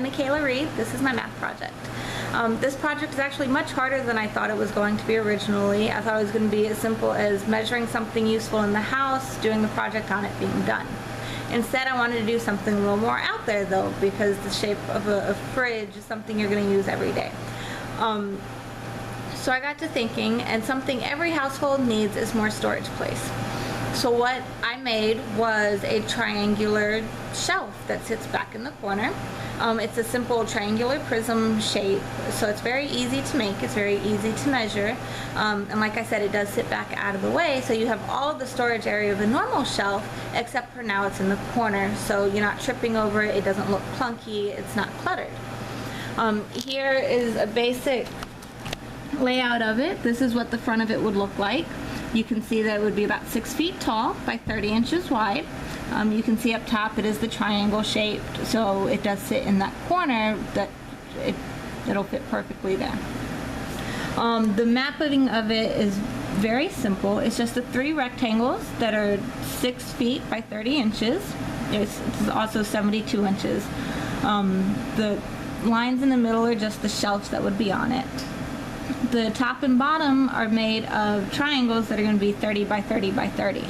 I'm Michaela Reed. This is my math project. This project is actually much harder than I thought it was going to be originally. I thought it was going to be as simple as measuring something useful in the house, doing the project on it being done. Instead, I wanted to do something a little more out there though, because the shape of a fridge is something you're going to use every day. So I got to thinking, and something every household needs is more storage place. So what I made was a triangular shelf that sits back in the corner. It's a simple triangular prism shape, so it's very easy to make, it's very easy to measure, and like I said, it does sit back out of the way, so you have all of the storage area of a normal shelf, except for now it's in the corner, so you're not tripping over it, it doesn't look clunky, it's not cluttered. Here is a basic layout of it. This is what the front of it would look like. You can see that it would be about 6 feet tall by 30 inches wide. You can see up top it is the triangle shaped, so it does sit in that corner that it'll fit perfectly there. The mapping of it is very simple. It's just the 3 rectangles that are 6 feet by 30 inches. It's also 72 inches. The lines in the middle are just the shelves that would be on it. The top and bottom are made of triangles that are going to be 30 by 30 by 30.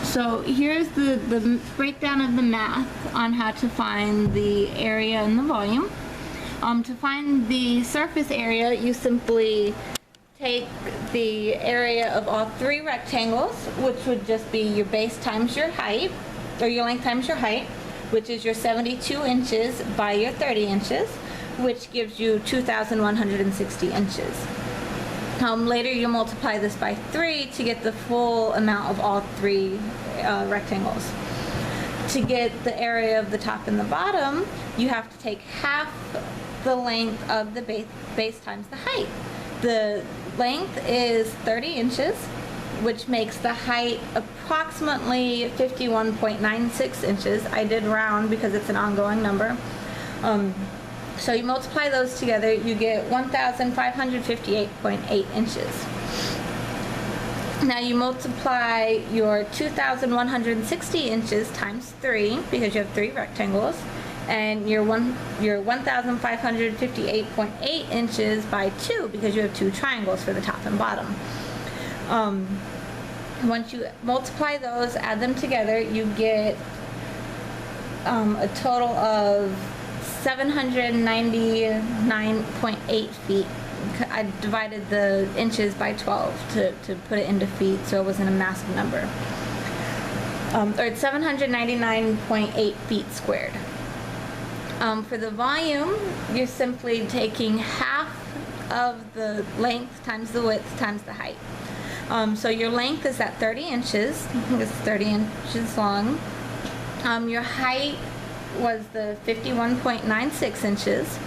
So here's the breakdown of the math on how to find the area and the volume. To find the surface area, you simply take the area of all 3 rectangles, which would just be your base times your height, or your length times your height, which is your 72 inches by your 30 inches. Which gives you 2,160 inches. Later you multiply this by 3 to get the full amount of all 3 rectangles. To get the area of the top and the bottom, you have to take half the length of the base times the height. The length is 30 inches, which makes the height approximately 51.96 inches. I did round because it's an ongoing number. So you multiply those together, you get 1,558.8 inches. Now you multiply your 2,160 inches times 3, because you have 3 rectangles, and your 1,558.8 inches by 2, because you have 2 triangles for the top and bottom. Once you multiply those, add them together, you get a total of 799.8 feet. I divided the inches by 12 to put it into feet, so it wasn't a massive number. Or it's 799.8 feet squared. For the volume, you're simply taking half of the length times the width times the height. So your length is at 30 inches. I think it's 30 inches long. Your height was the 51.96 inches,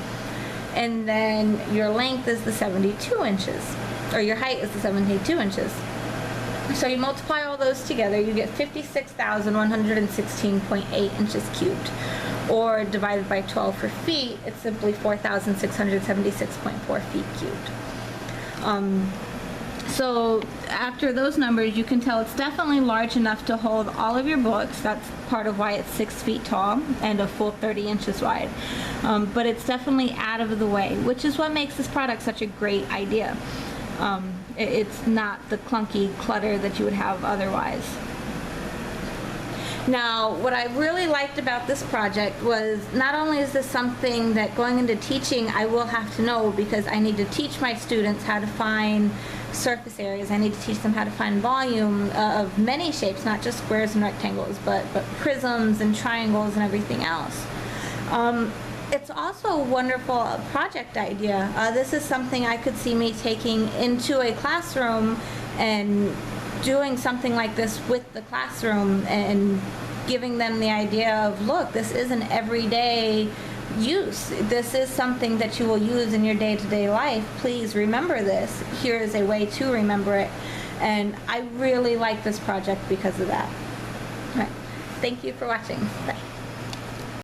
and then your length is the 72 inches, or your height is the 72 inches. So you multiply all those together, you get 56,116.8 inches cubed, or divided by 12 for feet, it's simply 4,676.4 feet cubed. So after those numbers, you can tell it's definitely large enough to hold all of your books. That's part of why it's 6 feet tall and a full 30 inches wide. But it's definitely out of the way, which is what makes this product such a great idea. It's not the clunky clutter that you would have otherwise. Now, what I really liked about this project was not only is this something that going into teaching I will have to know, because I need to teach my students how to find surface areas. I need to teach them how to find volume of many shapes, not just squares and rectangles, but prisms and triangles and everything else. It's also a wonderful project idea. This is something I could see me taking into a classroom and doing something like this with the classroom and giving them the idea of, look, this is an everyday use. This is something that you will use in your day-to-day life. Please remember this. Here is a way to remember it. And I really like this project because of that. All right. Thank you for watching. Bye.